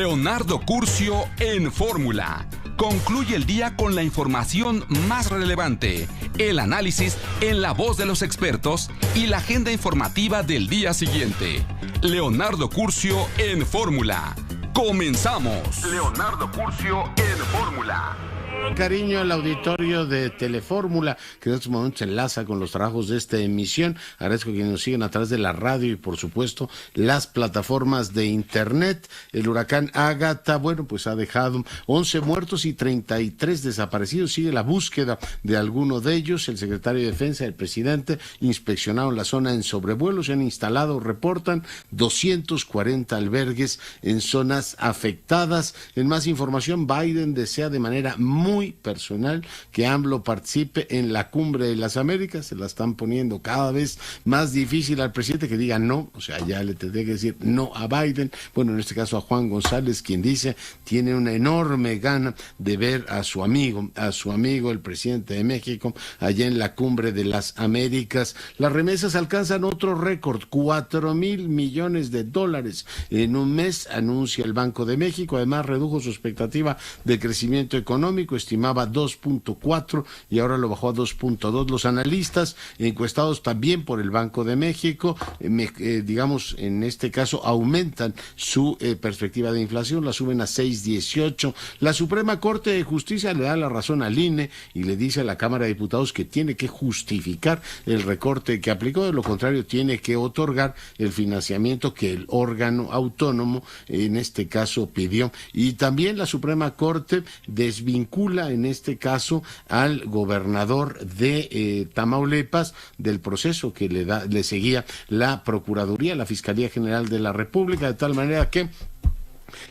Leonardo Curcio en Fórmula. Concluye el día con la información más relevante, el análisis en la voz de los expertos y la agenda informativa del día siguiente. Leonardo Curcio en Fórmula. ¡Comenzamos! Leonardo Curcio en Fórmula. Cariño al auditorio de Telefórmula, que en estos momentos se enlaza con los trabajos de esta emisión. Agradezco que nos sigan a través de la radio y, por supuesto, las plataformas de internet. El huracán Ágata, bueno, pues ha dejado 11 muertos y 33 desaparecidos. Sigue la búsqueda de alguno de ellos. El secretario de Defensa y el presidente inspeccionaron la zona en sobrevuelo. Se han instalado, reportan, 240 albergues en zonas afectadas. En más información, Biden desea de manera muy personal que AMLO participe en la Cumbre de las Américas. Se la están poniendo cada vez más difícil al presidente que diga no, o sea, ya le tendré que decir no a Biden. Bueno, en este caso a Juan González, quien dice tiene una enorme gana de ver a su amigo el presidente de México allá en la Cumbre de las Américas. Las remesas alcanzan otro récord, 4,000 millones de dólares en un mes, anuncia el Banco de México. Además, redujo su expectativa de crecimiento económico, estimaba 2.4 y ahora lo bajó a 2.2. Los analistas encuestados también por el Banco de México, digamos, en este caso aumentan su perspectiva de inflación, la suben a 6.18. La Suprema Corte de Justicia le da la razón al INE y le dice a la Cámara de Diputados que tiene que justificar el recorte que aplicó, de lo contrario tiene que otorgar el financiamiento que el órgano autónomo en este caso pidió. Y también la Suprema Corte desvincula en este caso al gobernador de Tamaulipas del proceso que le seguía la Procuraduría, la Fiscalía General de la República, de tal manera que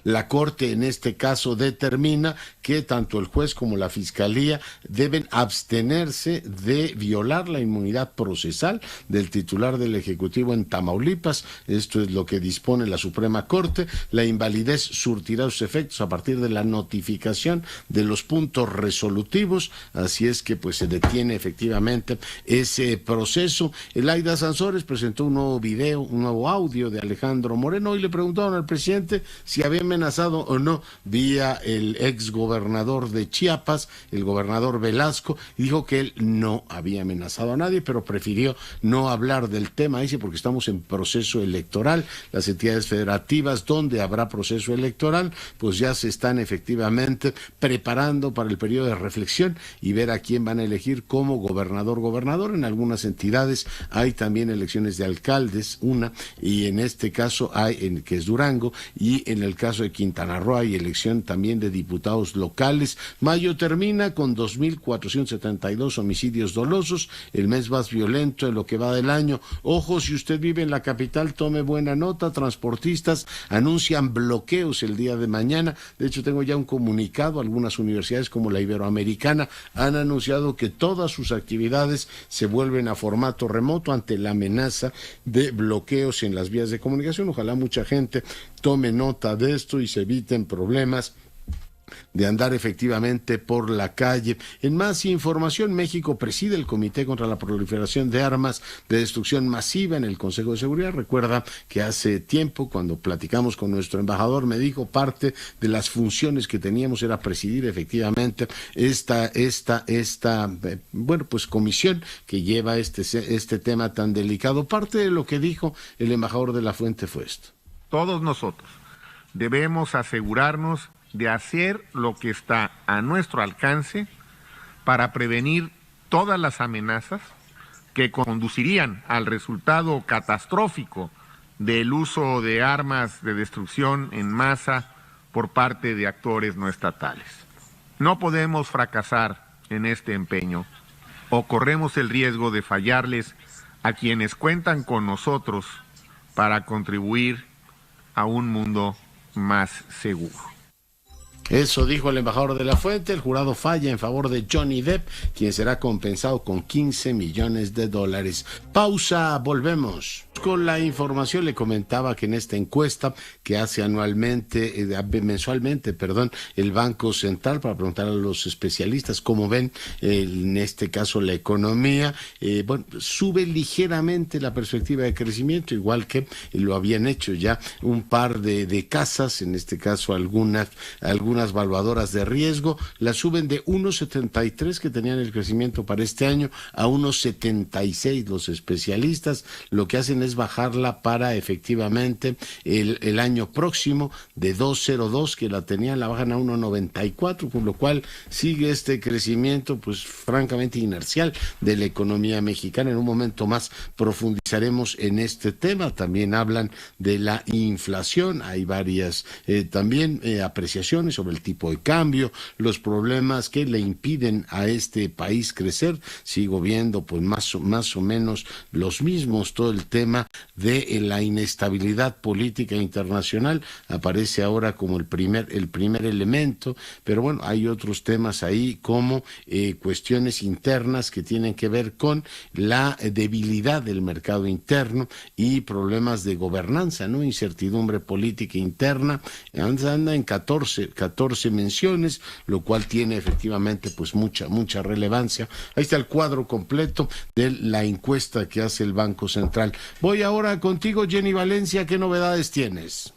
la Corte en este caso determina que tanto el juez como la Fiscalía deben abstenerse de violar la inmunidad procesal del titular del Ejecutivo en Tamaulipas. Esto es lo que dispone la Suprema Corte. La invalidez surtirá sus efectos a partir de la notificación de los puntos resolutivos. Así es que pues se detiene efectivamente ese proceso. Elaida Sansores presentó un nuevo video, un nuevo audio de Alejandro Moreno y le preguntaron al presidente si había amenazado o no vía el ex gobernador de Chiapas, el gobernador Velasco, y dijo que él no había amenazado a nadie, pero prefirió no hablar del tema, dice, porque estamos en proceso electoral. Las entidades federativas donde habrá proceso electoral, pues ya se están efectivamente preparando para el periodo de reflexión y ver a quién van a elegir como gobernador. En algunas entidades hay también elecciones de alcaldes, y en este caso hay, que es Durango, y en el caso de Quintana Roo hay elección también de diputados locales. Mayo termina con 2.472 homicidios dolosos, el mes más violento en lo que va del año. Ojo, si usted vive en la capital, tome buena nota. Transportistas anuncian bloqueos el día de mañana. De hecho, tengo ya un comunicado. Algunas universidades como la Iberoamericana han anunciado que todas sus actividades se vuelven a formato remoto ante la amenaza de bloqueos en las vías de comunicación. Ojalá mucha gente tome nota de esto y se eviten problemas de andar efectivamente por la calle. En más información, México preside el Comité contra la Proliferación de Armas de Destrucción Masiva en el Consejo de Seguridad. Recuerda que hace tiempo, cuando platicamos con nuestro embajador, me dijo parte de las funciones que teníamos era presidir efectivamente esta comisión que lleva este tema tan delicado. Parte de lo que dijo el embajador de la Fuente fue esto. Todos nosotros debemos asegurarnos de hacer lo que está a nuestro alcance para prevenir todas las amenazas que conducirían al resultado catastrófico del uso de armas de destrucción en masa por parte de actores no estatales. No podemos fracasar en este empeño o corremos el riesgo de fallarles a quienes cuentan con nosotros para contribuir a un mundo más seguro. Eso dijo el embajador de la Fuente. El jurado falla en favor de Johnny Depp, quien será compensado con $15 millones. Pausa, volvemos. Con la información le comentaba que en esta encuesta que hace mensualmente, el Banco Central, para preguntar a los especialistas cómo ven en este caso la economía, sube ligeramente la perspectiva de crecimiento, igual que lo habían hecho ya un par de casas, en este caso algunas valuadoras de riesgo, la suben de 1.73 que tenían el crecimiento para este año a 1.76 los especialistas. Lo que hacen es bajarla para efectivamente el año próximo de 2.02 que la tenían, la bajan a 1.94, con lo cual sigue este crecimiento pues francamente inercial de la economía mexicana. En un momento más profundizaremos en este tema. También hablan de la inflación, hay varias también apreciaciones sobre el tipo de cambio, los problemas que le impiden a este país crecer. Sigo viendo pues más o menos los mismos. Todo el tema de la inestabilidad política internacional aparece ahora como el primer elemento, pero bueno, hay otros temas ahí como cuestiones internas que tienen que ver con la debilidad del mercado interno y problemas de gobernanza, ¿no? Incertidumbre política interna, anda en 14 menciones, lo cual tiene efectivamente pues mucha relevancia. Ahí está el cuadro completo de la encuesta que hace el Banco Central. Voy ahora contigo, Jenny Valencia, ¿qué novedades tienes?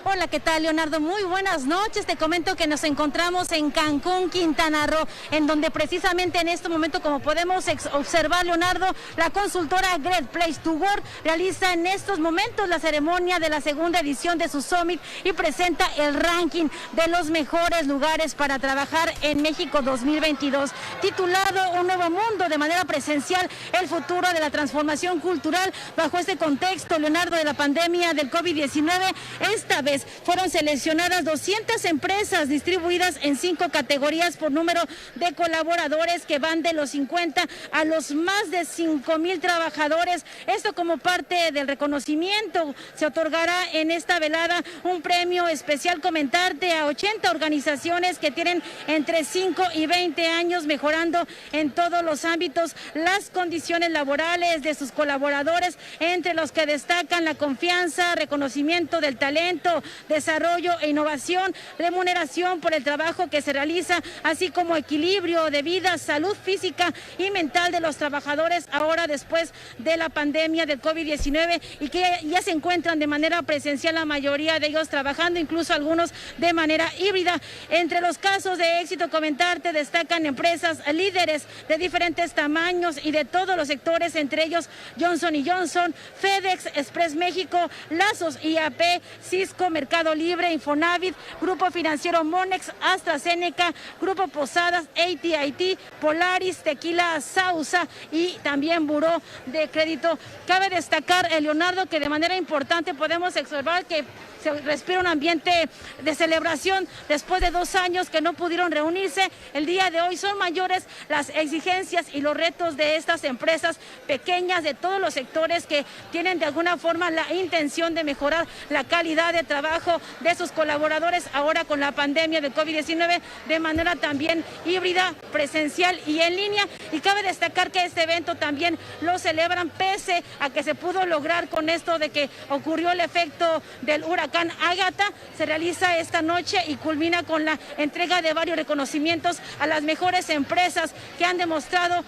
Hola, ¿qué tal, Leonardo? Muy buenas noches. Te comento que nos encontramos en Cancún, Quintana Roo, en donde precisamente en este momento, como podemos observar, Leonardo, la consultora Great Place to Work realiza en estos momentos la ceremonia de la segunda edición de su Summit y presenta el ranking de los mejores lugares para trabajar en México 2022, titulado Un Nuevo Mundo de manera presencial, el futuro de la transformación cultural. Bajo este contexto, Leonardo, de la pandemia del COVID-19, esta vez fueron seleccionadas 200 empresas distribuidas en 5 categorías por número de colaboradores que van de los 50 a los más de 5,000 trabajadores. Esto como parte del reconocimiento. Se otorgará en esta velada un premio especial, comentarte, a 80 organizaciones que tienen entre 5 y 20 años mejorando en todos los ámbitos las condiciones laborales de sus colaboradores, entre los que destacan la confianza, reconocimiento del talento, desarrollo e innovación, remuneración por el trabajo que se realiza, así como equilibrio de vida, salud física y mental de los trabajadores ahora después de la pandemia del COVID-19 y que ya se encuentran de manera presencial, la mayoría de ellos trabajando, incluso algunos de manera híbrida. Entre los casos de éxito, comentarte, destacan empresas líderes de diferentes tamaños y de todos los sectores, entre ellos Johnson & Johnson, FedEx, Express México, Lazos, IAP, Cisco, Mercado Libre, Infonavit, Grupo Financiero Monex, AstraZeneca, Grupo Posadas, AT&T, Polaris, Tequila Sauza y también Buró de Crédito. Cabe destacar, Leonardo, que de manera importante podemos observar que se respira un ambiente de celebración después de 2 años que no pudieron reunirse. El día de hoy son mayores las exigencias y los retos de estas empresas pequeñas de todos los sectores que tienen de alguna forma la intención de mejorar la calidad de trabajo de sus colaboradores ahora con la pandemia del COVID-19 de manera también híbrida, presencial y en línea. Y cabe destacar que este evento también lo celebran pese a que se pudo lograr con esto de que ocurrió el efecto del huracán Ágata. Se realiza esta noche y culmina con la entrega de varios reconocimientos a las mejores empresas que han demostrado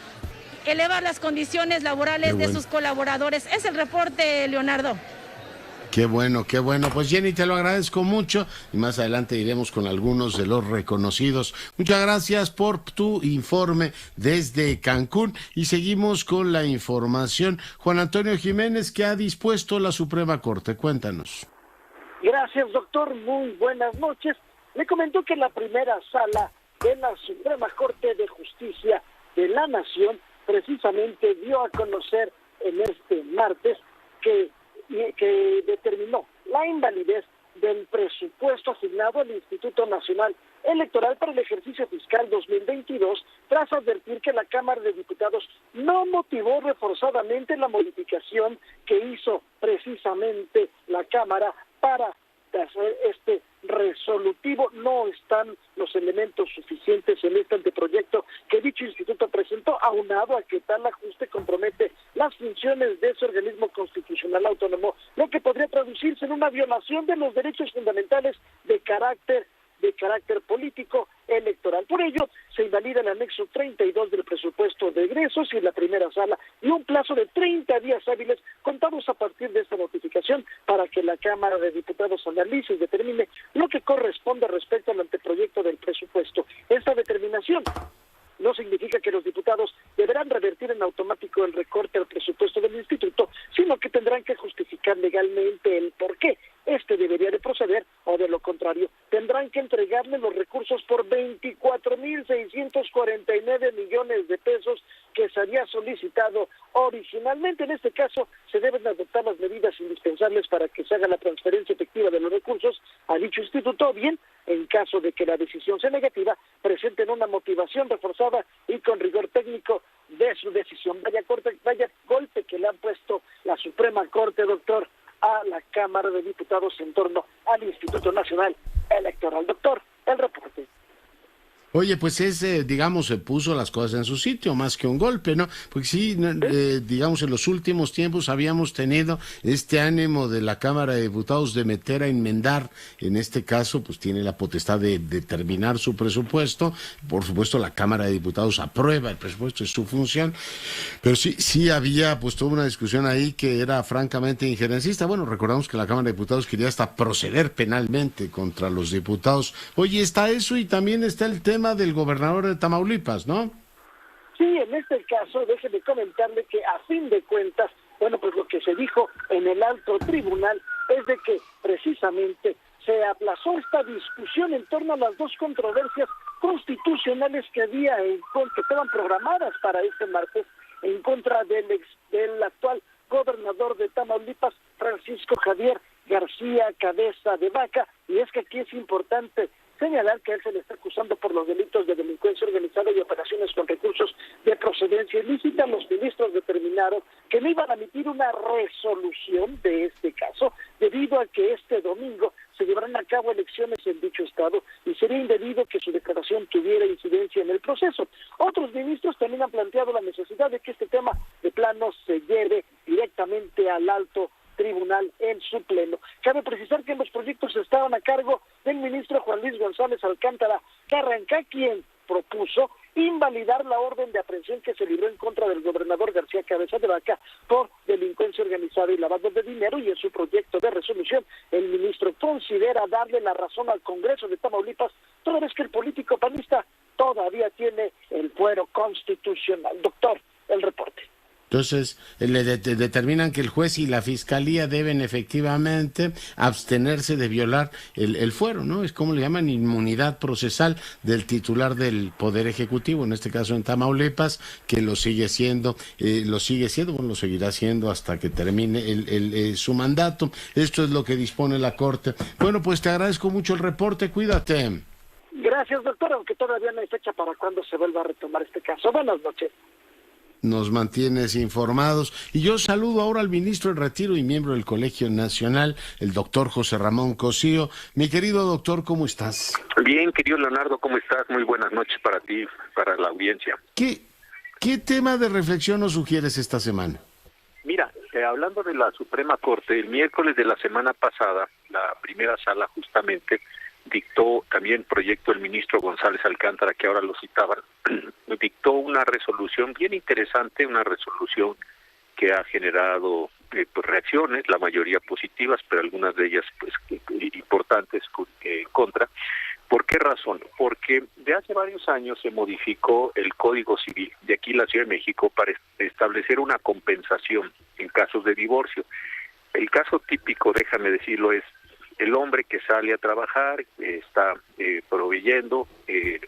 elevar las condiciones laborales de sus colaboradores. Es el reporte, Leonardo. Qué bueno. Pues Jenny, te lo agradezco mucho y más adelante iremos con algunos de los reconocidos. Muchas gracias por tu informe desde Cancún y seguimos con la información. Juan Antonio Jiménez, ¿qué ha dispuesto la Suprema Corte? Cuéntanos. Gracias, doctor. Muy buenas noches. Le comentó que la primera sala de la Suprema Corte de Justicia de la Nación precisamente dio a conocer en este martes que determinó la invalidez del presupuesto asignado al Instituto Nacional Electoral para el ejercicio fiscal 2022, tras advertir que la Cámara de Diputados no motivó reforzadamente la modificación que hizo precisamente la Cámara para este resolutivo. No están los elementos suficientes en este anteproyecto que dicho instituto presentó, aunado a que tal ajuste compromete las funciones de ese organismo constitucional autónomo, lo que podría traducirse en una violación de los derechos fundamentales de carácter político electoral. Por ello, se invalida el anexo 32 del presupuesto de egresos y la primera sala y un plazo de 30 días hábiles contados a partir de esta notificación para que la Cámara de Diputados analice y determine lo que corresponde respecto al anteproyecto del presupuesto. Esta determinación no significa que los diputados deberán revertir en automático el recorte al presupuesto del instituto, sino que tendrán que justificar legalmente el por qué este debería de proceder, o de lo contrario, tendrán que entregarle los recursos por 24,649 millones de pesos que se había solicitado originalmente. En este caso, se deben adoptar las medidas indispensables para que se haga la transferencia efectiva de los recursos a dicho instituto, o bien, en caso de que la decisión sea negativa, presenten una motivación reforzada y con rigor técnico de su decisión. Vaya golpe que le han puesto la Suprema Corte, doctor, a la Cámara de Diputados en torno al Instituto Nacional Electoral. Doctor, el reporte. Oye, pues digamos, se puso las cosas en su sitio, más que un golpe, ¿no? Porque sí, digamos, en los últimos tiempos habíamos tenido este ánimo de la Cámara de Diputados de meter a enmendar, en este caso, pues tiene la potestad de determinar su presupuesto. Por supuesto, la Cámara de Diputados aprueba el presupuesto, es su función, pero sí había pues toda una discusión ahí que era francamente injerencista. Bueno, recordamos que la Cámara de Diputados quería hasta proceder penalmente contra los diputados. Oye, está eso y también está el tema del gobernador de Tamaulipas, ¿no? Sí, en este caso, déjeme comentarle que a fin de cuentas, bueno, pues lo que se dijo en el alto tribunal es de que precisamente se aplazó esta discusión en torno a las dos controversias constitucionales que estaban programadas para este martes en contra del actual gobernador de Tamaulipas, Francisco Javier García Cabeza de Vaca, y es que aquí es importante señalar que a él se le está acusando por los delitos de delincuencia organizada y operaciones con recursos de procedencia ilícita. Los ministros determinaron que no iban a emitir una resolución de este caso, debido a que este domingo se llevarán a cabo elecciones en dicho estado y sería indebido que su declaración tuviera incidencia en el proceso. Otros ministros también han planteado la necesidad de que este tema de plano se lleve directamente al alto tribunal en su pleno. Cabe precisar que los proyectos estaban a cargo del ministro Juan Luis González Alcántara Carranca, quien propuso invalidar la orden de aprehensión que se libró en contra del gobernador García Cabeza de Vaca por delincuencia organizada y lavado de dinero, y en su proyecto de resolución el ministro considera darle la razón al Congreso de Tamaulipas, toda vez que el político panista todavía tiene el fuero constitucional. Doctor, el reporte. Entonces, determinan que el juez y la fiscalía deben efectivamente abstenerse de violar el fuero, ¿no? Es como le llaman inmunidad procesal del titular del Poder Ejecutivo, en este caso en Tamaulipas, que lo seguirá siendo, lo seguirá siendo hasta que termine su mandato. Esto es lo que dispone la Corte. Bueno, pues te agradezco mucho el reporte, cuídate. Gracias, doctor, aunque todavía no hay fecha para cuándo se vuelva a retomar este caso. Buenas noches. Nos mantienes informados. Y yo saludo ahora al ministro en retiro y miembro del Colegio Nacional, el doctor José Ramón Cosío. Mi querido doctor, ¿cómo estás? Bien, querido Leonardo, ¿cómo estás? Muy buenas noches para ti, para la audiencia. ¿Qué tema de reflexión nos sugieres esta semana? Mira, hablando de la Suprema Corte, el miércoles de la semana pasada, la primera sala justamente dictó también proyecto el ministro González Alcántara, que ahora lo citaban, dictó una resolución bien interesante, una resolución que ha generado reacciones, la mayoría positivas, pero algunas de ellas pues importantes en contra. ¿Por qué razón? Porque de hace varios años se modificó el Código Civil de aquí en la Ciudad de México para establecer una compensación en casos de divorcio. El caso típico, déjame decirlo, es el hombre que sale a trabajar, está proveyendo,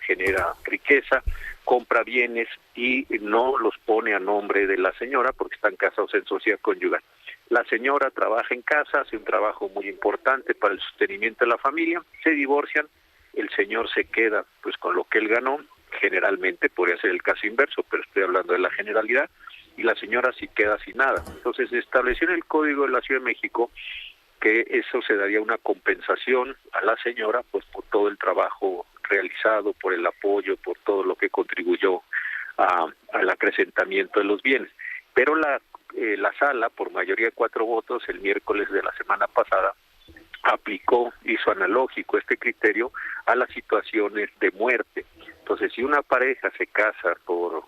genera riqueza, compra bienes y no los pone a nombre de la señora porque están casados en sociedad conyugal. La señora trabaja en casa, hace un trabajo muy importante para el sostenimiento de la familia, se divorcian, el señor se queda pues con lo que él ganó, generalmente podría ser el caso inverso, pero estoy hablando de la generalidad, y la señora sí queda sin nada. Entonces se estableció en el Código de la Ciudad de México que eso se daría una compensación a la señora pues por todo el trabajo realizado, por el apoyo, por todo lo que contribuyó al acrecentamiento de los bienes. Pero la sala, por mayoría de 4 votos, el miércoles de la semana pasada, hizo analógico este criterio a las situaciones de muerte. Entonces, si una pareja se casa por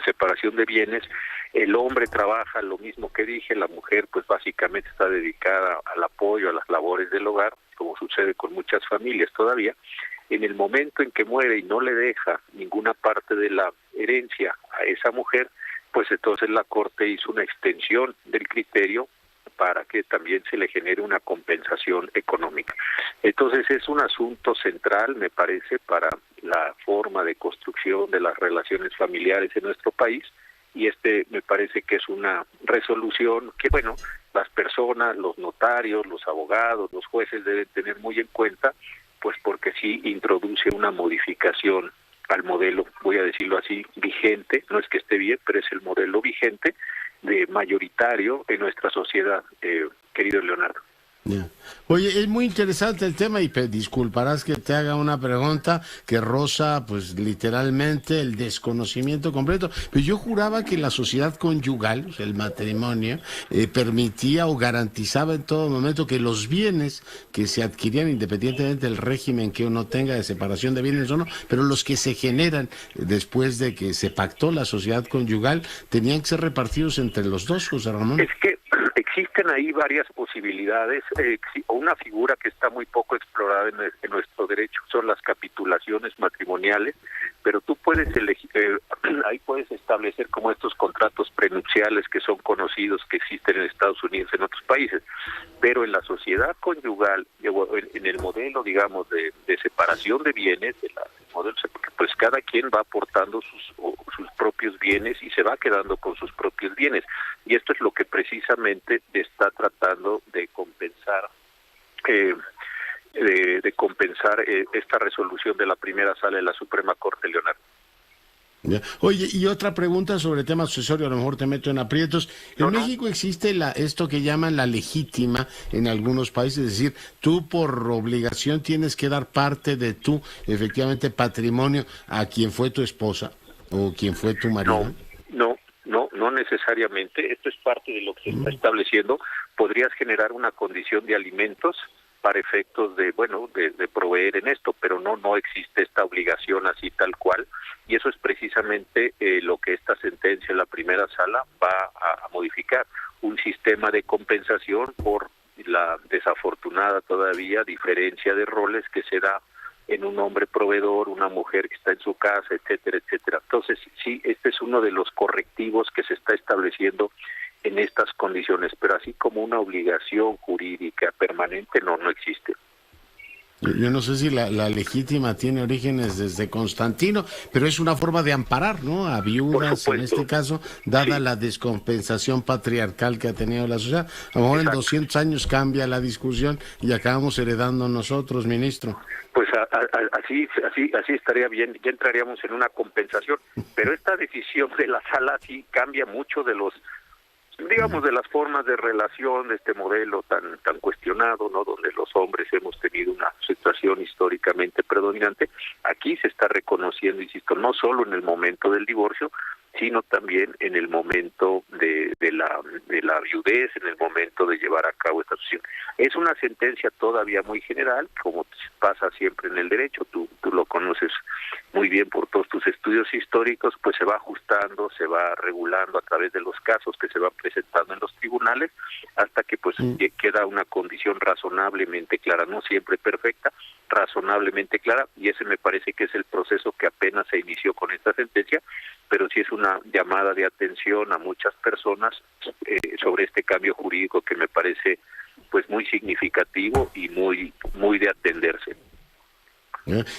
separación de bienes, el hombre trabaja lo mismo que dije, la mujer pues básicamente está dedicada al apoyo, a las labores del hogar, como sucede con muchas familias todavía. En el momento en que muere y no le deja ninguna parte de la herencia a esa mujer, pues entonces la Corte hizo una extensión del criterio para que también se le genere una compensación económica. Entonces es un asunto central, me parece, para la forma de construcción de las relaciones familiares en nuestro país, y me parece que es una resolución que, bueno, las personas, los notarios, los abogados, los jueces deben tener muy en cuenta, pues porque sí introduce una modificación al modelo, voy a decirlo así, vigente, no es que esté bien, pero es el modelo vigente de mayoritario en nuestra sociedad, querido Leonardo. Yeah. Oye, es muy interesante el tema y disculparás que te haga una pregunta que roza pues literalmente el desconocimiento completo, pero yo juraba que la sociedad conyugal, o sea, el matrimonio, permitía o garantizaba en todo momento que los bienes que se adquirían independientemente del régimen que uno tenga de separación de bienes o no, pero los que se generan después de que se pactó la sociedad conyugal tenían que ser repartidos entre los dos, José Ramón. Es que existen ahí varias posibilidades. Una figura que está muy poco explorada en nuestro derecho son las capitulaciones matrimoniales, pero tú puedes elegir, ahí puedes establecer como estos contratos prenupciales que son conocidos, que existen en Estados Unidos, en otros países, pero en la sociedad conyugal, en el modelo, digamos, de separación de bienes, pues cada quien va aportando sus propios bienes y se va quedando con sus propios bienes, y esto es lo que precisamente está tratando de compensar esta resolución de la primera sala de la Suprema Corte, Leonardo. Oye, y otra pregunta sobre el tema sucesorio, a lo mejor te meto en aprietos. En México existe esto que llaman la legítima en algunos países, es decir, tú por obligación tienes que dar parte de tu, efectivamente, patrimonio a quien fue tu esposa o quien fue tu marido. No necesariamente. Esto es parte de lo que se está estableciendo. Podrías generar una condición de alimentos para efectos de proveer en esto, pero no existe esta obligación así tal cual, y eso es precisamente lo que esta sentencia en la primera sala va a modificar, un sistema de compensación por la desafortunada todavía diferencia de roles que se da en un hombre proveedor, una mujer que está en su casa, etcétera, etcétera. Entonces, sí, este es uno de los correctivos que se está estableciendo en estas condiciones, pero así como una obligación jurídica permanente no existe. Yo no sé si la legítima tiene orígenes desde Constantino, pero es una forma de amparar, ¿no?, a viudas, en este caso, dada la descompensación patriarcal que ha tenido la sociedad. A lo mejor en 200 años cambia la discusión y acabamos heredando nosotros, ministro. Pues así estaría bien, ya entraríamos en una compensación, pero esta decisión de la sala sí cambia mucho de las formas de relación de este modelo tan cuestionado, ¿no?, donde los hombres hemos tenido una situación históricamente predominante. Aquí se está reconociendo, insisto, no solo en el momento del divorcio, sino también en el momento de la viudez, en el momento de llevar a cabo esta sucesión. Es una sentencia todavía muy general, como pasa siempre en el derecho, tú lo conoces muy bien por todos tus estudios históricos, pues se va ajustando, se va regulando a través de los casos que se van presentando en los tribunales, hasta que pues queda una condición razonablemente clara, no siempre perfecta, razonablemente clara, y ese me parece que es el proceso que apenas se inició con esta sentencia, pero sí es una llamada de atención a muchas personas sobre este cambio jurídico que me parece pues muy significativo y muy de atenderse.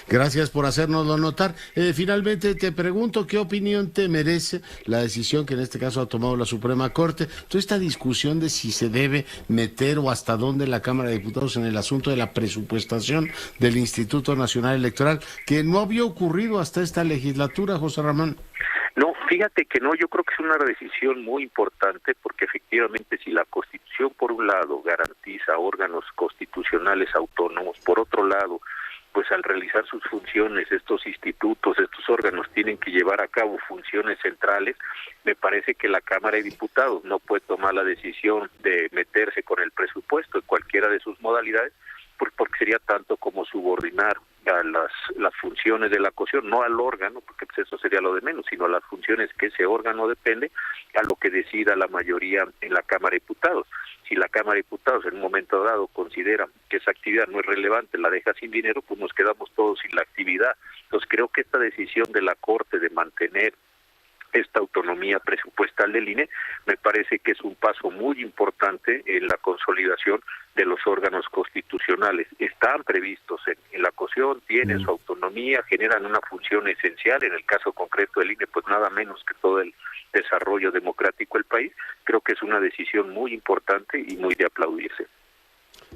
Gracias por hacérnoslo notar. Finalmente te pregunto, ¿qué opinión te merece la decisión que en este caso ha tomado la Suprema Corte? Toda esta discusión de si se debe meter o hasta dónde la Cámara de Diputados en el asunto de la presupuestación del Instituto Nacional Electoral, que no había ocurrido hasta esta legislatura, José Ramón. No, Fíjate que no, yo creo que es una decisión muy importante porque efectivamente si la Constitución por un lado garantiza órganos constitucionales autónomos, por otro lado, pues al realizar sus funciones, estos institutos, estos órganos tienen que llevar a cabo funciones centrales, me parece que la Cámara de Diputados no puede tomar la decisión de meterse con el presupuesto en cualquiera de sus modalidades, porque sería tanto como subordinar a las funciones de la COSION, no al órgano, porque pues eso sería lo de menos, sino a las funciones que ese órgano depende, a lo que decida la mayoría en la Cámara de Diputados. Si la Cámara de Diputados en un momento dado considera que esa actividad no es relevante, la deja sin dinero, pues nos quedamos todos sin la actividad. Entonces creo que esta decisión de la Corte de mantener esta autonomía presupuestal del INE me parece que es un paso muy importante en la consolidación de los órganos constitucionales. Están previstos en la COSION, tienen su autonomía, generan una función esencial, en el caso concreto del INE, pues nada menos que todo el desarrollo democrático del país. Creo que es una decisión muy importante y muy de aplaudirse.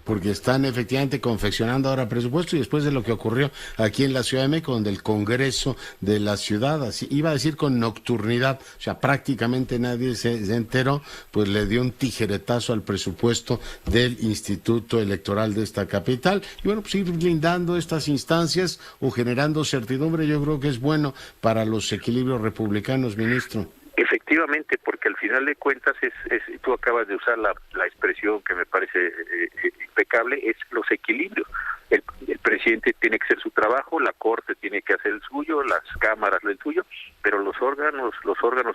Porque están efectivamente confeccionando ahora presupuesto y después de lo que ocurrió aquí en la Ciudad de México, donde el Congreso de la ciudad, así, iba a decir con nocturnidad, o sea, prácticamente nadie se enteró, pues le dio un tijeretazo al presupuesto del Instituto Electoral de esta capital. Y bueno, pues ir blindando estas instancias o generando certidumbre, yo creo que es bueno para los equilibrios republicanos, ministro. Efectivamente, porque al final de cuentas tú acabas de usar la expresión que me parece impecable, es los equilibrios. El presidente tiene que hacer su trabajo, la Corte tiene que hacer el suyo, las cámaras el suyo, pero los órganos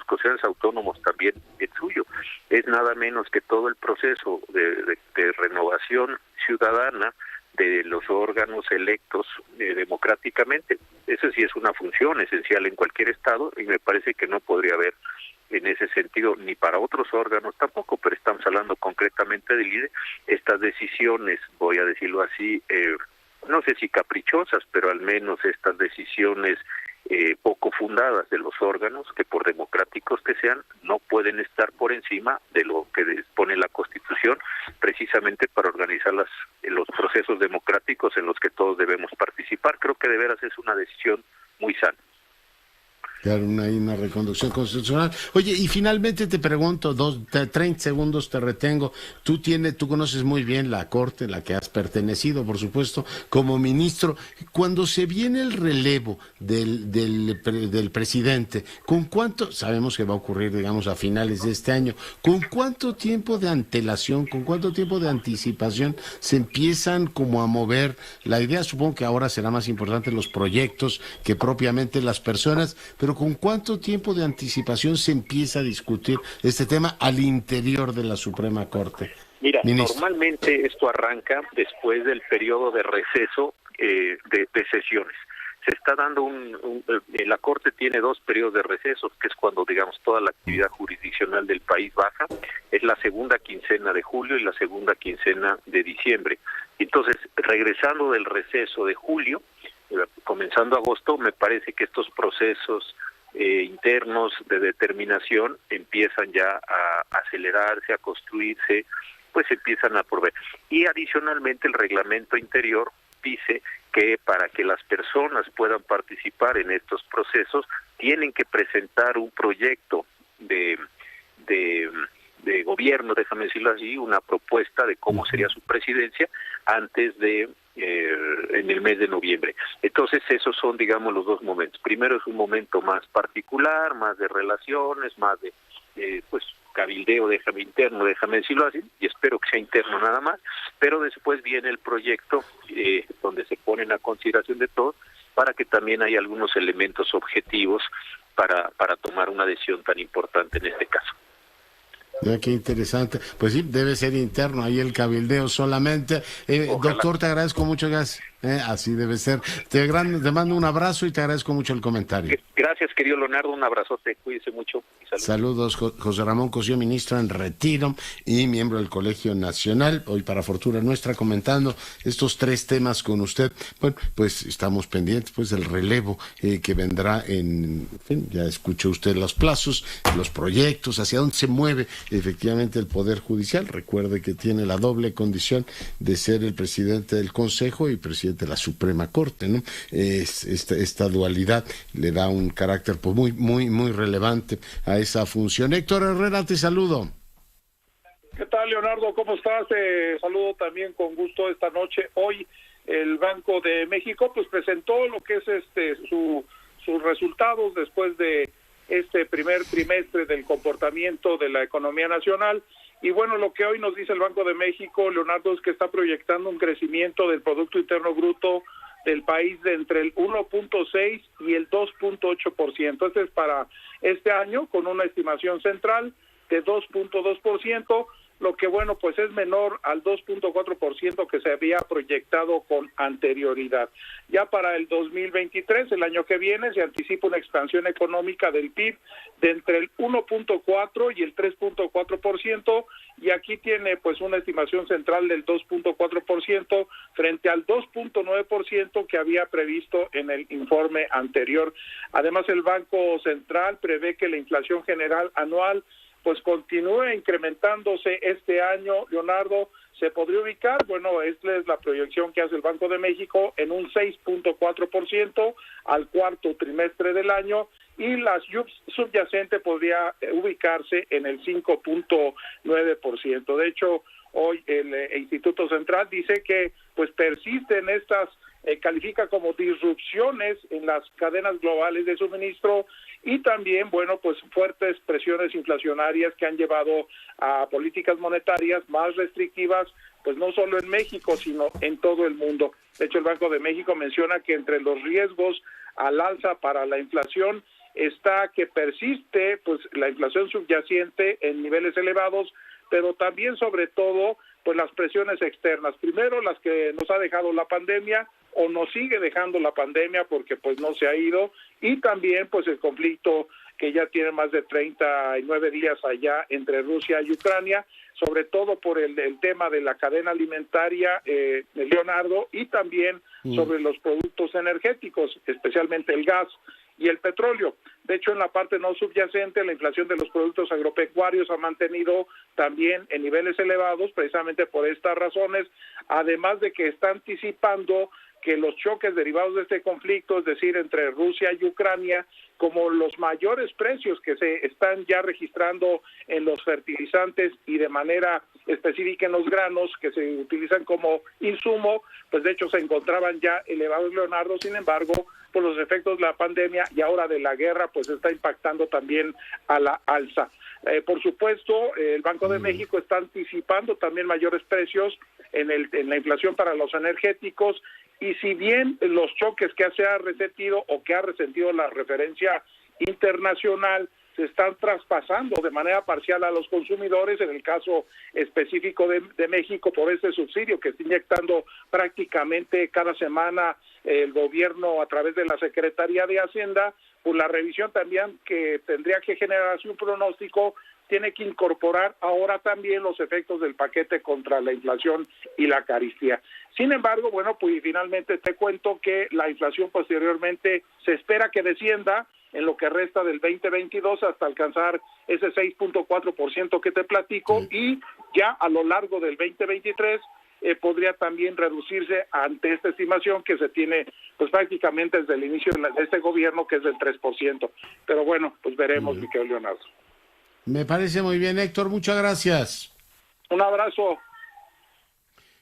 constitucionales autónomos también el suyo. Es nada menos que todo el proceso de renovación ciudadana de los órganos electos democráticamente. Eso sí es una función esencial en cualquier estado y me parece que no podría haber en ese sentido ni para otros órganos tampoco, pero estamos hablando concretamente del INE, estas decisiones, voy a decirlo así, no sé si caprichosas, pero al menos estas decisiones poco fundadas de los órganos, que por democráticos que sean, no pueden estar por encima de lo que dispone la Constitución, precisamente para organizar los procesos democráticos en los que todos debemos participar. Creo que de veras es una decisión muy sana. Claro, una reconducción constitucional. Oye, y finalmente te pregunto, 30 segundos te retengo. Tú conoces muy bien la Corte, la que has pertenecido, por supuesto, como ministro. Cuando se viene el relevo del presidente, ¿con cuánto, sabemos que va a ocurrir, digamos, a finales de este año, con cuánto tiempo de antelación, con cuánto tiempo de anticipación se empiezan como a mover la idea? Supongo que ahora será más importante los proyectos que propiamente las personas, pero ¿con cuánto tiempo de anticipación se empieza a discutir este tema al interior de la Suprema Corte? Mira, normalmente esto arranca después del periodo de receso de sesiones. Se está dando la Corte tiene 2 periodos de recesos, que es cuando, digamos, toda la actividad jurisdiccional del país baja. Es la segunda quincena de julio y la segunda quincena de diciembre. Entonces, regresando del receso de julio, comenzando agosto, me parece que estos procesos internos de determinación empiezan ya a acelerarse, a construirse, pues empiezan a proveer. Y adicionalmente el reglamento interior dice que para que las personas puedan participar en estos procesos tienen que presentar un proyecto de gobierno, déjame decirlo así, una propuesta de cómo sería su presidencia antes de en el mes de noviembre. Entonces esos son, digamos, los 2 momentos. Primero es un momento más particular, más de relaciones, más de pues cabildeo, déjame decirlo así, y espero que sea interno nada más, pero después viene el proyecto donde se ponen a consideración de todos para que también haya algunos elementos objetivos para tomar una decisión tan importante en este caso. Qué interesante. Pues sí, debe ser interno, ahí el cabildeo solamente. Doctor, te agradezco mucho, así debe ser. Te mando un abrazo y te agradezco mucho el comentario. Gracias, querido Leonardo, un abrazote, cuídese mucho. Y saludos, José Ramón Cosío, ministro en retiro y miembro del Colegio Nacional, hoy para fortuna nuestra, comentando estos 3 temas con usted. Bueno, pues estamos pendientes pues del relevo que vendrá en fin, ya escuchó usted los plazos, los proyectos, hacia dónde se mueve efectivamente el Poder Judicial. Recuerde que tiene la doble condición de ser el presidente del Consejo y presidente de la Suprema Corte, ¿no? Esta dualidad le da un carácter pues muy relevante a esa función. Héctor Herrera, te saludo. ¿Qué tal, Leonardo? ¿Cómo estás? Te saludo también con gusto esta noche. Hoy el Banco de México pues presentó lo que es sus resultados después de este primer trimestre del comportamiento de la economía nacional. Y bueno, lo que hoy nos dice el Banco de México, Leonardo, es que está proyectando un crecimiento del Producto Interno Bruto del país de entre el 1.6 y el 2.8%. Este es para este año, con una estimación central de 2.2%, lo que bueno, pues es menor al 2.4% que se había proyectado con anterioridad. Ya para el 2023, el año que viene, se anticipa una expansión económica del PIB de entre el 1.4 y el 3.4%, y aquí tiene pues una estimación central del 2.4% frente al 2.9% que había previsto en el informe anterior. Además, el Banco Central prevé que la inflación general anual pues continúe incrementándose este año, Leonardo. Se podría ubicar, bueno, esta es la proyección que hace el Banco de México, en un 6.4% al cuarto trimestre del año, y la subyacente podría ubicarse en el 5.9%. De hecho, hoy el Instituto Central dice que pues persisten estas, califica como disrupciones en las cadenas globales de suministro, y también, bueno, pues fuertes presiones inflacionarias que han llevado a políticas monetarias más restrictivas, pues no solo en México, sino en todo el mundo. De hecho, el Banco de México menciona que entre los riesgos al alza para la inflación está que persiste pues la inflación subyacente en niveles elevados, pero también, sobre todo, pues las presiones externas. Primero, las que nos ha dejado la pandemia, o nos sigue dejando la pandemia porque pues no se ha ido, y también pues el conflicto que ya tiene más de 39 días allá entre Rusia y Ucrania, sobre todo por el tema de la cadena alimentaria, Leonardo, y también sobre los productos energéticos, especialmente el gas y el petróleo. De hecho, en la parte no subyacente, la inflación de los productos agropecuarios ha mantenido también en niveles elevados, precisamente por estas razones, además de que está anticipando que los choques derivados de este conflicto, es decir, entre Rusia y Ucrania, como los mayores precios que se están ya registrando en los fertilizantes y de manera específica en los granos que se utilizan como insumo, pues de hecho se encontraban ya elevados, Leonardo. Sin embargo, por los efectos de la pandemia y ahora de la guerra, pues está impactando también a la alza. Por supuesto, el Banco de México está anticipando también mayores precios en la inflación para los energéticos, y si bien los choques que se ha resentido o que ha resentido la referencia internacional se están traspasando de manera parcial a los consumidores, en el caso específico de México, por este subsidio que está inyectando prácticamente cada semana el gobierno a través de la Secretaría de Hacienda, pues la revisión también que tendría que generarse un pronóstico tiene que incorporar ahora también los efectos del paquete contra la inflación y la carestía. Sin embargo, bueno, pues finalmente te cuento que la inflación posteriormente se espera que descienda en lo que resta del 2022 hasta alcanzar ese 6.4% que te platico, y ya a lo largo del 2023 podría también reducirse ante esta estimación que se tiene pues prácticamente desde el inicio de este gobierno, que es del 3%. Pero bueno, pues veremos, mi querido Leonardo. Me parece muy bien, Héctor, muchas gracias. Un abrazo.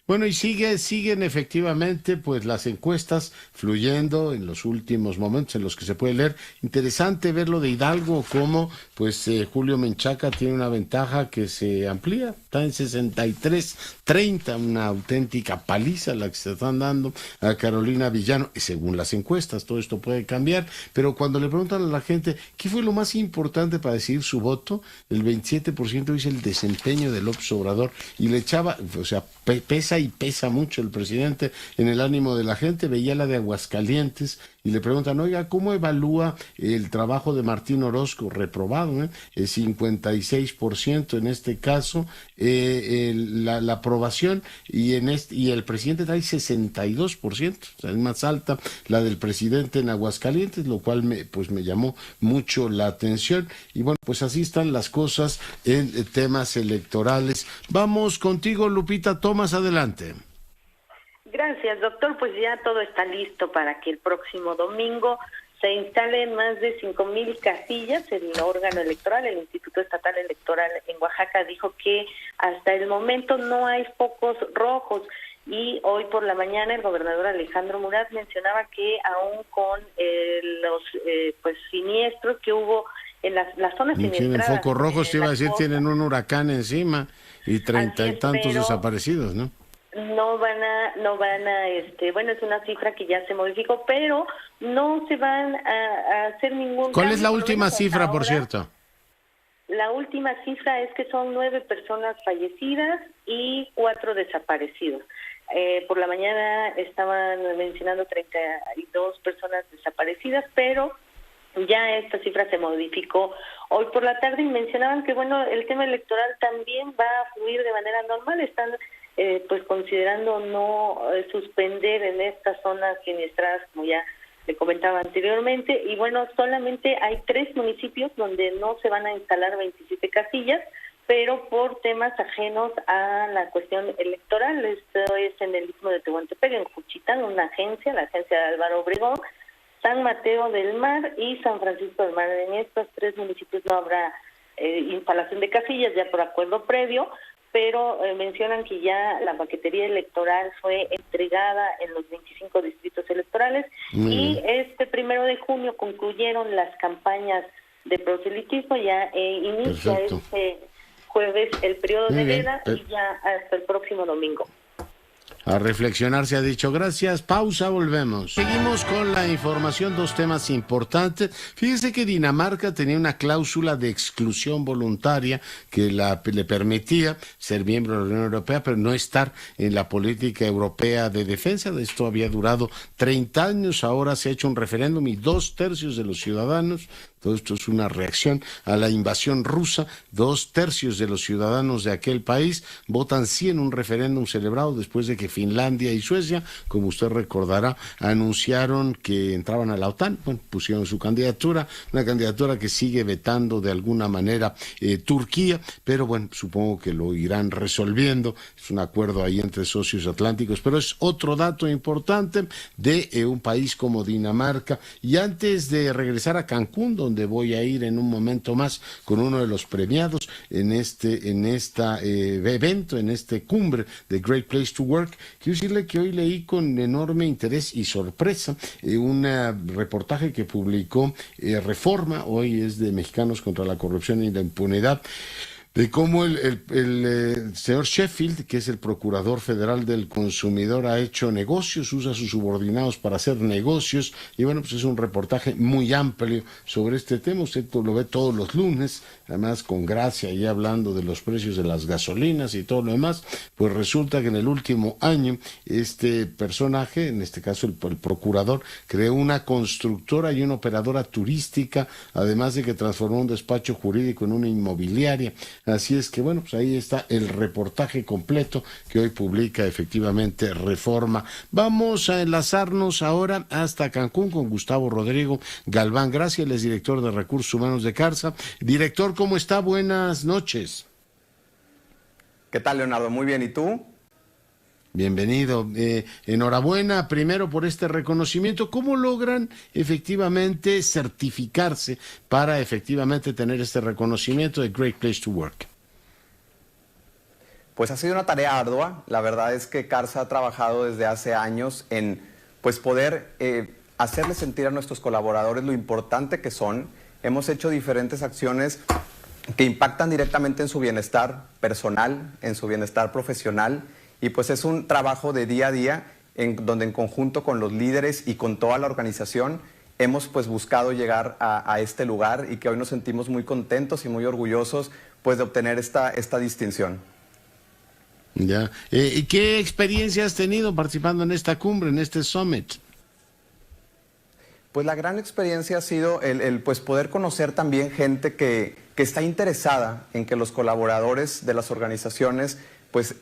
Bueno, y siguen efectivamente pues las encuestas fluyendo en los últimos momentos en los que se puede leer. Interesante ver lo de Hidalgo, cómo pues Julio Menchaca tiene una ventaja que se amplía, está en 63-30, una auténtica paliza la que se están dando a Carolina Villano, y según las encuestas, todo esto puede cambiar, pero cuando le preguntan a la gente qué fue lo más importante para decidir su voto, el 27% dice el desempeño de López Obrador, y le echaba, o sea, pesa mucho el presidente en el ánimo de la gente. Veía la de Aguascalientes y le preguntan, oiga, ¿cómo evalúa el trabajo de Martín Orozco? Reprobado, el 56% en este caso, la aprobación, y el presidente trae 62%, o sea, es más alta la del presidente en Aguascalientes, lo cual me llamó mucho la atención. Y bueno, pues así están las cosas en temas electorales. Vamos contigo, Lupita Thomas, adelante. Gracias, doctor. Pues ya todo está listo para que el próximo domingo se instalen más de 5,000 casillas. El órgano electoral, el Instituto Estatal Electoral en Oaxaca, dijo que hasta el momento no hay focos rojos. Y hoy por la mañana el gobernador Alejandro Murat mencionaba que aún con los siniestros que hubo en las zonas siniestradas... Tienen focos rojos, te iba a decir, tienen un huracán encima y 30 y tantos desaparecidos, ¿no? No van a, bueno, es una cifra que ya se modificó, pero no se van a hacer ningún... ¿Cuál es la última cifra, por cierto? La última cifra es que son 9 personas fallecidas y 4 desaparecidos. Por la mañana estaban mencionando 32 personas desaparecidas, pero ya esta cifra se modificó hoy por la tarde y mencionaban que, bueno, el tema electoral también va a fluir de manera normal. Están considerando no suspender en estas zonas siniestradas, como ya le comentaba anteriormente, y bueno, solamente hay 3 municipios donde no se van a instalar 27 casillas, pero por temas ajenos a la cuestión electoral. Esto es en el Istmo de Tehuantepec, en Juchitán, la agencia de Álvaro Obregón, San Mateo del Mar y San Francisco del Mar. En estos 3 municipios no habrá instalación de casillas, ya por acuerdo previo, pero mencionan que ya la paquetería electoral fue entregada en los 25 distritos electorales y este 1 de junio concluyeron las campañas de proselitismo. Ya inicia este jueves el periodo de veda y ya hasta el próximo domingo. A reflexionar, se ha dicho. Gracias. Pausa, volvemos. Seguimos con la información, 2 temas importantes. Fíjese que Dinamarca tenía una cláusula de exclusión voluntaria que le permitía ser miembro de la Unión Europea, pero no estar en la política europea de defensa. Esto había durado 30 años. Ahora se ha hecho un referéndum y 2/3 de los ciudadanos, todo esto es una reacción a la invasión rusa, 2/3 de los ciudadanos de aquel país votan sí en un referéndum celebrado después de que Finlandia y Suecia, como usted recordará, anunciaron que entraban a la OTAN. Bueno, pusieron su candidatura, una candidatura que sigue vetando de alguna manera Turquía, pero bueno, supongo que lo irán resolviendo. Es un acuerdo ahí entre socios atlánticos, pero es otro dato importante de un país como Dinamarca. Y antes de regresar a Cancún, donde voy a ir en un momento más con uno de los premiados en este evento, en este cumbre de Great Place to Work, quiero decirle que hoy leí con enorme interés y sorpresa un reportaje que publicó Reforma, hoy es de Mexicanos contra la Corrupción y la Impunidad, de cómo el señor Sheffield, que es el Procurador Federal del Consumidor, ha hecho negocios, usa a sus subordinados para hacer negocios, y bueno, pues es un reportaje muy amplio sobre este tema. Usted lo ve todos los lunes, además con gracia, y hablando de los precios de las gasolinas y todo lo demás. Pues resulta que en el último año este personaje, en este caso el procurador, creó una constructora y una operadora turística, además de que transformó un despacho jurídico en una inmobiliaria. Así es que bueno, pues ahí está el reportaje completo que hoy publica efectivamente Reforma. Vamos a enlazarnos ahora hasta Cancún con Gustavo Rodrigo Galván. Gracias, él es director de Recursos Humanos de CARSA. Director, ¿cómo está? Buenas noches. ¿Qué tal, Leonardo? Muy bien, ¿y tú? Bienvenido. Enhorabuena primero por este reconocimiento. ¿Cómo logran efectivamente certificarse para efectivamente tener este reconocimiento de Great Place to Work? Pues ha sido una tarea ardua. La verdad es que CARSA ha trabajado desde hace años en poder hacerle sentir a nuestros colaboradores lo importante que son. Hemos hecho diferentes acciones que impactan directamente en su bienestar personal, en su bienestar profesional. Y pues es un trabajo de día a día donde en conjunto con los líderes y con toda la organización hemos buscado llegar a este lugar y que hoy nos sentimos muy contentos y muy orgullosos de obtener esta distinción. Ya. ¿Y qué experiencia has tenido participando en esta cumbre, en este summit? Pues la gran experiencia ha sido el poder conocer también gente que está interesada en que los colaboradores de las organizaciones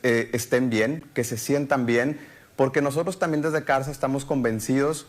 estén bien, que se sientan bien, porque nosotros también desde CARSA estamos convencidos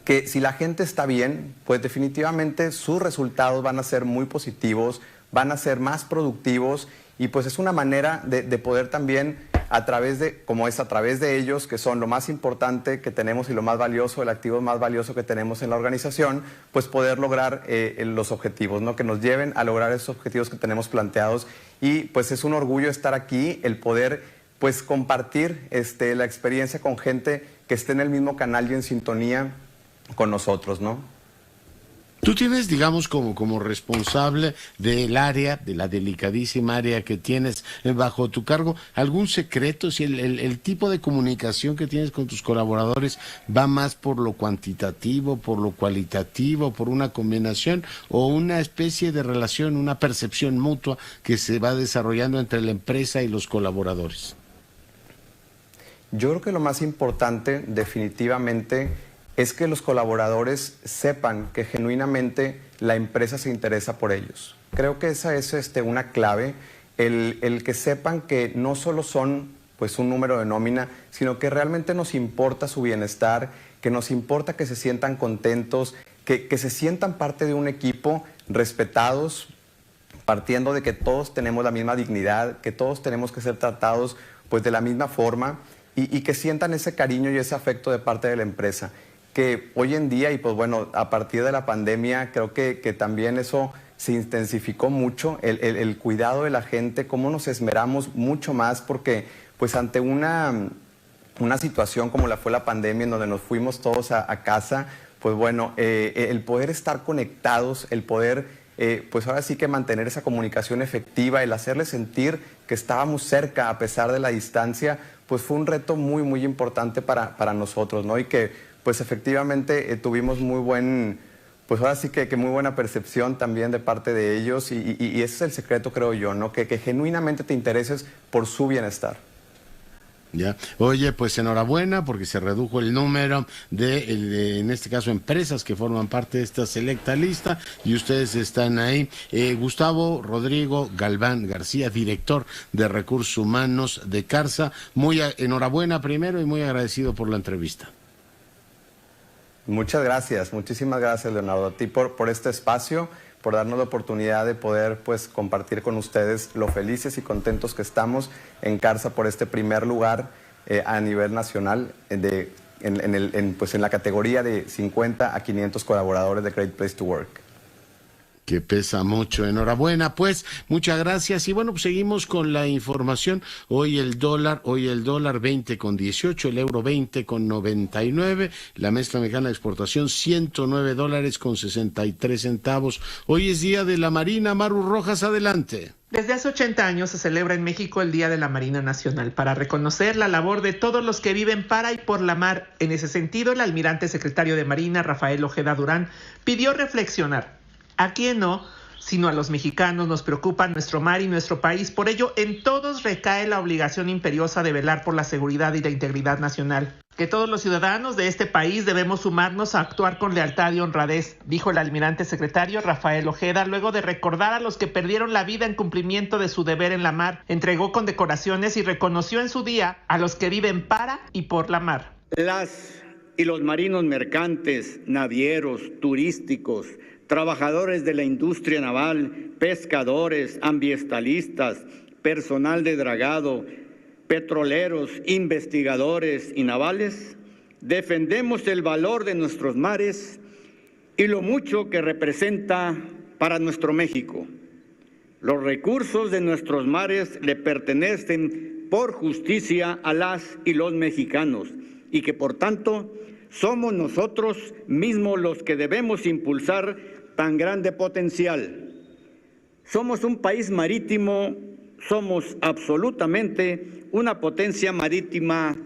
que si la gente está bien, pues definitivamente sus resultados van a ser muy positivos, van a ser más productivos y pues es una manera de poder también a través de ellos, que son lo más importante que tenemos y lo más valioso, el activo más valioso que tenemos en la organización, pues poder lograr los objetivos, ¿no? Que nos lleven a lograr esos objetivos que tenemos planteados. Y pues es un orgullo estar aquí, el poder pues compartir la experiencia con gente que esté en el mismo canal y en sintonía con nosotros, ¿no? Tú tienes, digamos, como responsable del área, de la delicadísima área que tienes bajo tu cargo, ¿algún secreto? Si el tipo de comunicación que tienes con tus colaboradores va más por lo cuantitativo, por lo cualitativo, por una combinación o una especie de relación, una percepción mutua que se va desarrollando entre la empresa y los colaboradores. Yo creo que lo más importante, definitivamente, es que los colaboradores sepan que genuinamente la empresa se interesa por ellos. Creo que esa es una clave, el que sepan que no solo son pues un número de nómina, sino que realmente nos importa su bienestar, que nos importa que se sientan contentos, que se sientan parte de un equipo respetados, partiendo de que todos tenemos la misma dignidad, que todos tenemos que ser tratados pues de la misma forma y que sientan ese cariño y ese afecto de parte de la empresa. Que hoy en día, y pues bueno, a partir de la pandemia, creo que también eso se intensificó mucho, el cuidado de la gente, cómo nos esmeramos mucho más, porque pues ante una situación como la fue la pandemia, en donde nos fuimos todos a casa, pues bueno, el poder estar conectados, el poder, pues ahora sí que mantener esa comunicación efectiva, el hacerles sentir que estábamos cerca a pesar de la distancia, pues fue un reto muy, muy importante para nosotros, ¿no? Y que pues efectivamente tuvimos pues ahora sí que muy buena percepción también de parte de ellos y ese es el secreto, creo yo, ¿no? Que genuinamente te intereses por su bienestar. Ya. Oye, pues enhorabuena porque se redujo el número de, en este caso, empresas que forman parte de esta selecta lista y ustedes están ahí. Gustavo Rodrigo Galván García, director de Recursos Humanos de Carsa, enhorabuena primero y muy agradecido por la entrevista. Muchas gracias, muchísimas gracias, Leonardo, a ti por este espacio, por darnos la oportunidad de poder pues compartir con ustedes lo felices y contentos que estamos en Carsa por este primer lugar a nivel nacional en la categoría de 50 a 500 colaboradores de Great Place to Work. Que pesa mucho. Enhorabuena, pues, muchas gracias. Y bueno, pues seguimos con la información. Hoy el dólar 20,18, el euro 20,99, la mezcla mexicana de exportación $109,63. Hoy es Día de la Marina. Maru Rojas, adelante. Desde hace 80 años se celebra en México el Día de la Marina Nacional para reconocer la labor de todos los que viven para y por la mar. En ese sentido, el almirante secretario de Marina, Rafael Ojeda Durán, pidió reflexionar. ¿A quién no? Sino a los mexicanos nos preocupa nuestro mar y nuestro país. Por ello, en todos recae la obligación imperiosa de velar por la seguridad y la integridad nacional. Que todos los ciudadanos de este país debemos sumarnos a actuar con lealtad y honradez, dijo el almirante secretario Rafael Ojeda, luego de recordar a los que perdieron la vida en cumplimiento de su deber en la mar. Entregó condecoraciones y reconoció en su día a los que viven para y por la mar. Las y los marinos mercantes, navieros, turísticos, trabajadores de la industria naval, pescadores, ambientalistas, personal de dragado, petroleros, investigadores y navales, defendemos el valor de nuestros mares y lo mucho que representa para nuestro México. Los recursos de nuestros mares le pertenecen por justicia a las y los mexicanos y que por tanto somos nosotros mismos los que debemos impulsar tan grande potencial. Somos un país marítimo, somos absolutamente una potencia marítima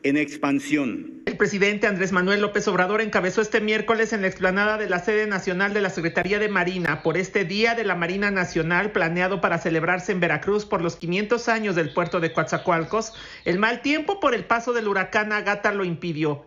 en expansión. El presidente Andrés Manuel López Obrador encabezó este miércoles en la explanada de la sede nacional de la Secretaría de Marina por este Día de la Marina Nacional planeado para celebrarse en Veracruz por los 500 años del puerto de Coatzacoalcos. El mal tiempo por el paso del huracán Ágata lo impidió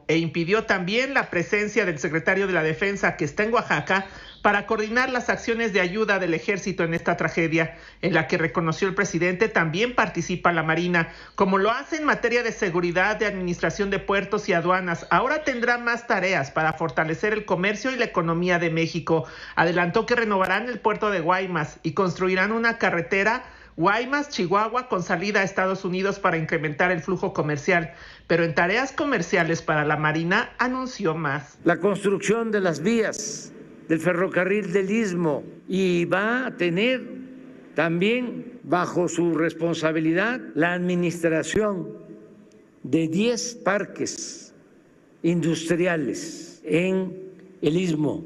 también la presencia del secretario de la Defensa, que está en Oaxaca, para coordinar las acciones de ayuda del ejército en esta tragedia, en la que reconoció el presidente también participa la Marina, como lo hace en materia de seguridad, de administración de puertos y aduanas. Ahora tendrá más tareas para fortalecer el comercio y la economía de México. Adelantó que renovarán el puerto de Guaymas y construirán una carretera Guaymas, Chihuahua, con salida a Estados Unidos para incrementar el flujo comercial, pero en tareas comerciales para la Marina anunció más. La construcción de las vías del ferrocarril del Istmo, y va a tener también bajo su responsabilidad la administración de 10 parques industriales en el Istmo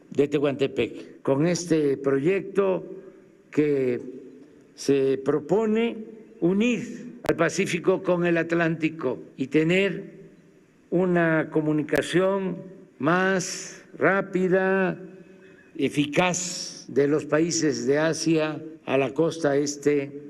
de Tehuantepec. Con este proyecto que se propone unir al Pacífico con el Atlántico y tener una comunicación más rápida, eficaz de los países de Asia a la costa este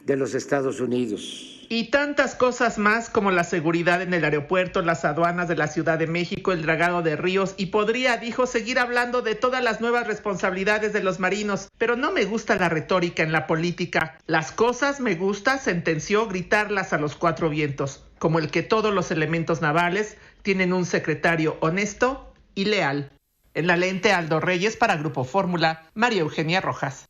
de los Estados Unidos. Y tantas cosas más como la seguridad en el aeropuerto, las aduanas de la Ciudad de México, el dragado de ríos, y podría, dijo, seguir hablando de todas las nuevas responsabilidades de los marinos, pero no me gusta la retórica en la política. Las cosas me gusta, sentenció, gritarlas a los cuatro vientos, como el que todos los elementos navales tienen un secretario honesto y leal. En la lente, Aldo Reyes para Grupo Fórmula, María Eugenia Rojas.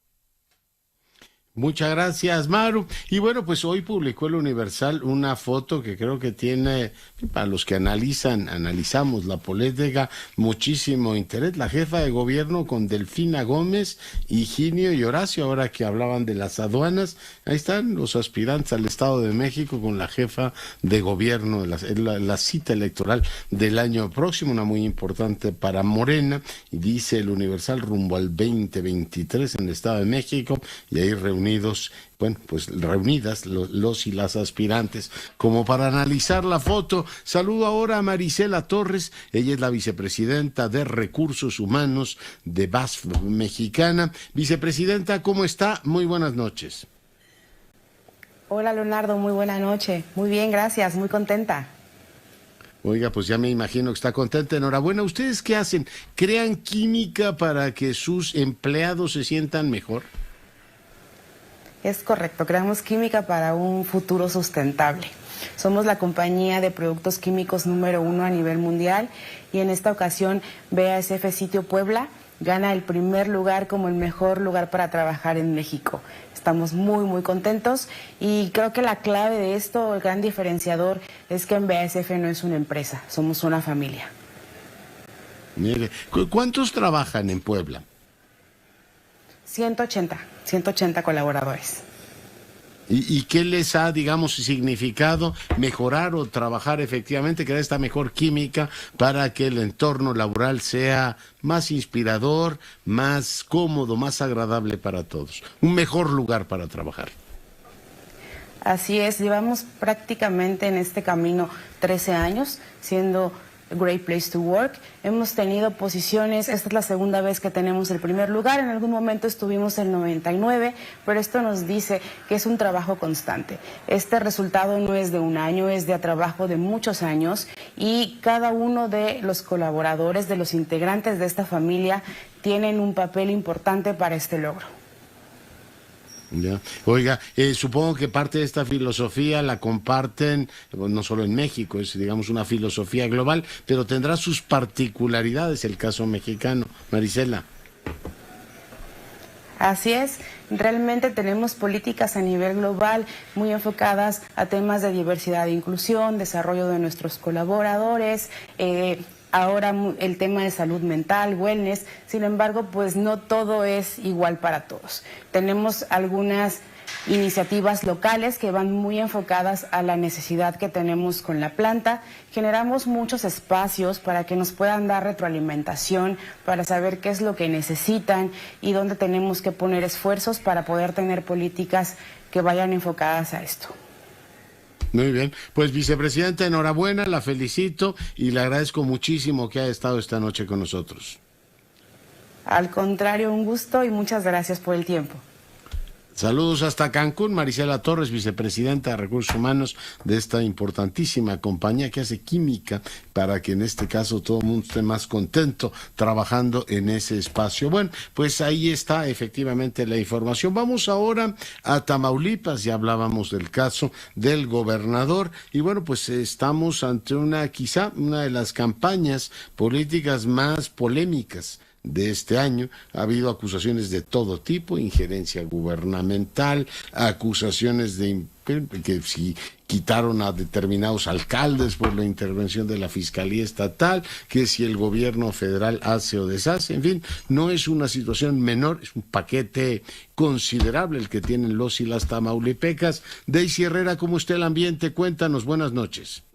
Muchas gracias, Maru. Y bueno, pues hoy publicó el Universal una foto que creo que tiene, para los que analizamos la política, muchísimo interés. La jefa de gobierno con Delfina Gómez, Higinio y Horacio, ahora que hablaban de las aduanas. Ahí están los aspirantes al Estado de México con la jefa de gobierno, la cita electoral del año próximo, una muy importante para Morena. Y dice el Universal rumbo al 2023 en el Estado de México, y ahí reunidas los y las aspirantes como para analizar la foto. Saludo ahora a Marisela Torres, ella es la vicepresidenta de Recursos Humanos de BASF Mexicana. Vicepresidenta, ¿cómo está? Muy buenas noches. Hola Leonardo, muy buena noche. Muy bien, gracias, muy contenta. Oiga, pues ya me imagino que está contenta. Enhorabuena. ¿Ustedes qué hacen? ¿Crean química para que sus empleados se sientan mejor? Es correcto, creamos química para un futuro sustentable. Somos la compañía de productos químicos número 1 a nivel mundial y en esta ocasión BASF Sitio Puebla gana el primer lugar como el mejor lugar para trabajar en México. Estamos muy, muy contentos y creo que la clave de esto, el gran diferenciador, es que en BASF no es una empresa, somos una familia. Mire, ¿cuántos trabajan en Puebla? 180 colaboradores. ¿Y qué les ha, digamos, significado mejorar o trabajar efectivamente, crear esta mejor química para que el entorno laboral sea más inspirador, más cómodo, más agradable para todos? Un mejor lugar para trabajar. Así es, llevamos prácticamente en este camino 13 años siendo Great Place to Work. Hemos tenido posiciones, esta es la segunda vez que tenemos el primer lugar, en algún momento estuvimos en 99, pero esto nos dice que es un trabajo constante. Este resultado no es de un año, es de trabajo de muchos años y cada uno de los colaboradores, de los integrantes de esta familia, tienen un papel importante para este logro. Ya. Oiga, supongo que parte de esta filosofía la comparten no solo en México, es digamos una filosofía global, pero tendrá sus particularidades el caso mexicano. Marisela. Así es, realmente tenemos políticas a nivel global muy enfocadas a temas de diversidad e inclusión, desarrollo de nuestros colaboradores, ahora el tema de salud mental, wellness. Sin embargo, pues no todo es igual para todos. Tenemos algunas iniciativas locales que van muy enfocadas a la necesidad que tenemos con la planta. Generamos muchos espacios para que nos puedan dar retroalimentación, para saber qué es lo que necesitan y dónde tenemos que poner esfuerzos para poder tener políticas que vayan enfocadas a esto. Muy bien, pues vicepresidenta, enhorabuena, la felicito y le agradezco muchísimo que haya estado esta noche con nosotros. Al contrario, un gusto y muchas gracias por el tiempo. Saludos hasta Cancún, Marisela Torres, vicepresidenta de Recursos Humanos de esta importantísima compañía que hace química para que en este caso todo el mundo esté más contento trabajando en ese espacio. Bueno, pues ahí está efectivamente la información. Vamos ahora a Tamaulipas, ya hablábamos del caso del gobernador y bueno, pues estamos ante quizá una de las campañas políticas más polémicas de este año. Ha habido acusaciones de todo tipo, injerencia gubernamental, acusaciones de que si quitaron a determinados alcaldes por la intervención de la Fiscalía Estatal, que si el gobierno federal hace o deshace, en fin, no es una situación menor, es un paquete considerable el que tienen los y las tamaulipecas. Daisy Herrera, ¿cómo está el ambiente? Cuéntanos, buenas noches.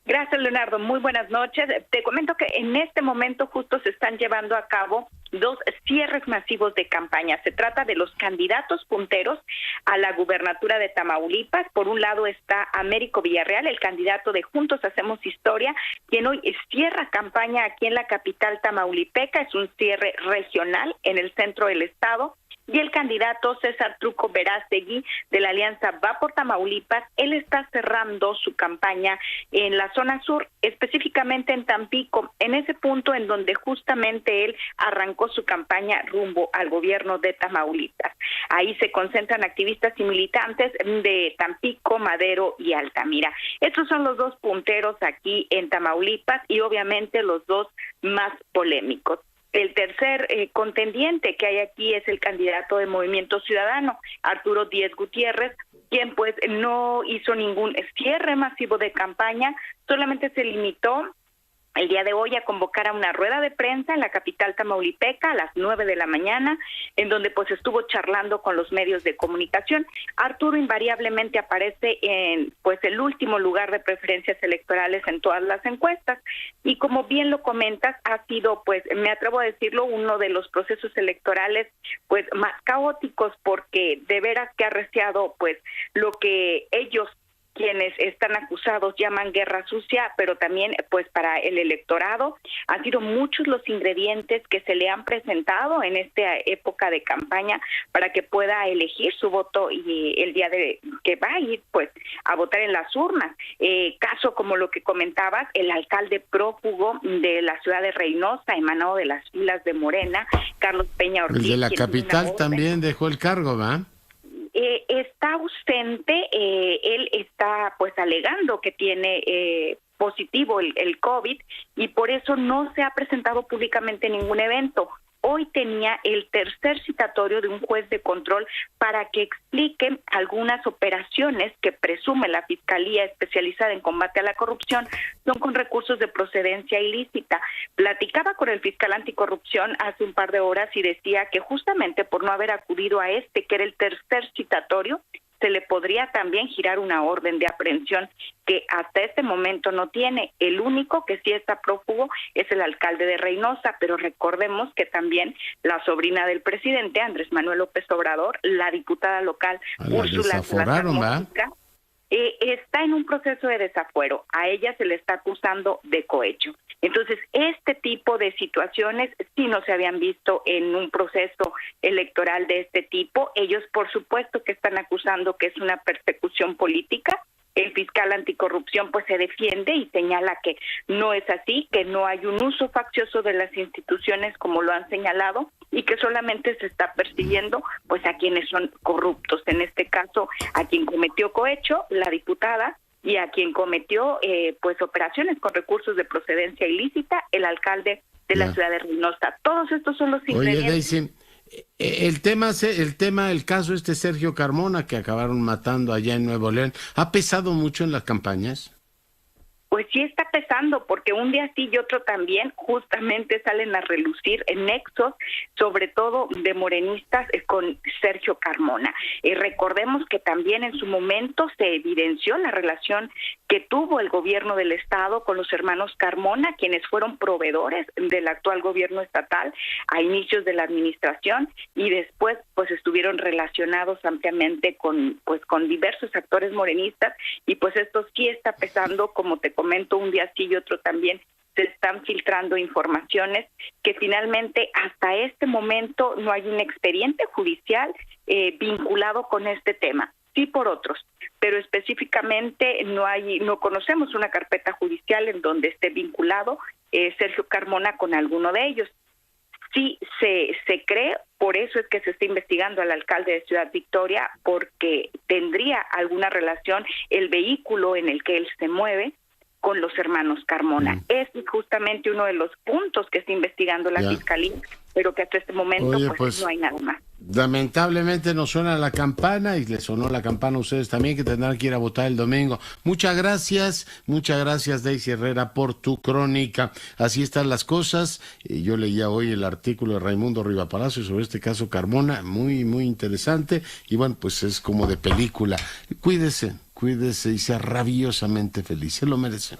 Gracias, Leonardo. Muy buenas noches. Te comento que en este momento justo se están llevando a cabo 2 cierres masivos de campaña. Se trata de los candidatos punteros a la gubernatura de Tamaulipas. Por un lado está Américo Villarreal, el candidato de Juntos Hacemos Historia, quien hoy cierra campaña aquí en la capital tamaulipeca. Es un cierre regional en el centro del estado. Y el candidato César Truco Verástegui de la Alianza Va por Tamaulipas, él está cerrando su campaña en la zona sur, específicamente en Tampico, en ese punto en donde justamente él arrancó su campaña rumbo al gobierno de Tamaulipas. Ahí se concentran activistas y militantes de Tampico, Madero y Altamira. Estos son los 2 punteros aquí en Tamaulipas y obviamente los 2 más polémicos. El tercer contendiente que hay aquí es el candidato de Movimiento Ciudadano, Arturo Díez Gutiérrez, quien pues no hizo ningún cierre masivo de campaña, solamente se limitó el día de hoy a convocar a una rueda de prensa en la capital tamaulipeca a las 9 de la mañana, en donde pues estuvo charlando con los medios de comunicación. Arturo invariablemente aparece en pues el último lugar de preferencias electorales en todas las encuestas y como bien lo comentas, ha sido pues, me atrevo a decirlo, uno de los procesos electorales pues más caóticos porque de veras que ha arreciado pues lo que ellos quienes están acusados llaman guerra sucia, pero también pues para el electorado han sido muchos los ingredientes que se le han presentado en esta época de campaña para que pueda elegir su voto y el día de que va a ir pues a votar en las urnas. Caso como lo que comentabas, el alcalde prófugo de la ciudad de Reynosa, emanado de las filas de Morena, Carlos Peña Ortiz. El de la capital también dejó el cargo, ¿va? Está ausente, él está pues alegando que tiene positivo el COVID y por eso no se ha presentado públicamente en ningún evento. Hoy tenía el tercer citatorio de un juez de control para que explique algunas operaciones que presume la Fiscalía Especializada en Combate a la Corrupción son con recursos de procedencia ilícita. Platicaba con el fiscal anticorrupción hace un par de horas y decía que justamente por no haber acudido a que era el tercer citatorio, se le podría también girar una orden de aprehensión que hasta este momento no tiene. El único que sí está prófugo es el alcalde de Reynosa, pero recordemos que también la sobrina del presidente, Andrés Manuel López Obrador, la diputada local Úrsula Salazar Mójica, está en un proceso de desafuero. A ella se le está acusando de cohecho. Entonces, este tipo de situaciones sí no se habían visto en un proceso electoral de este tipo. Ellos, por supuesto, que están acusando que es una persecución política. El fiscal anticorrupción pues se defiende y señala que no es así, que no hay un uso faccioso de las instituciones como lo han señalado y que solamente se está persiguiendo pues a quienes son corruptos, en este caso a quien cometió cohecho, la diputada, y a quien cometió pues operaciones con recursos de procedencia ilícita, el alcalde de la ciudad de Reynosa. Todos estos son los ingredientes. Oye, Daisy, el caso Sergio Carmona que acabaron matando allá en Nuevo León, ¿ha pesado mucho en las campañas? Pues sí está pesando, porque un día sí y otro también justamente salen a relucir en nexos, sobre todo de morenistas con Sergio Carmona. Recordemos que también en su momento se evidenció la relación que tuvo el gobierno del estado con los hermanos Carmona, quienes fueron proveedores del actual gobierno estatal a inicios de la administración y después pues estuvieron relacionados ampliamente con diversos actores morenistas y pues esto sí está pesando, como te comento, un día sí y otro también se están filtrando informaciones que finalmente hasta este momento no hay un expediente judicial vinculado con este tema, sí por otros, pero específicamente no conocemos una carpeta judicial en donde esté vinculado Sergio Carmona con alguno de ellos. Sí se cree, por eso es que se está investigando al alcalde de Ciudad Victoria, porque tendría alguna relación el vehículo en el que él se mueve con los hermanos Carmona. Ese es justamente uno de los puntos que está investigando la Fiscalía, pero que hasta este momento pues no hay nada más. Lamentablemente nos suena la campana, y le sonó la campana a ustedes también, que tendrán que ir a votar el domingo. Muchas gracias Daisy Herrera, por tu crónica. Así están las cosas. Yo leía hoy el artículo de Raimundo Rivapalacio sobre este caso Carmona, muy, muy interesante, y bueno, pues es como de película. Cuídese y sea rabiosamente feliz, se lo merece.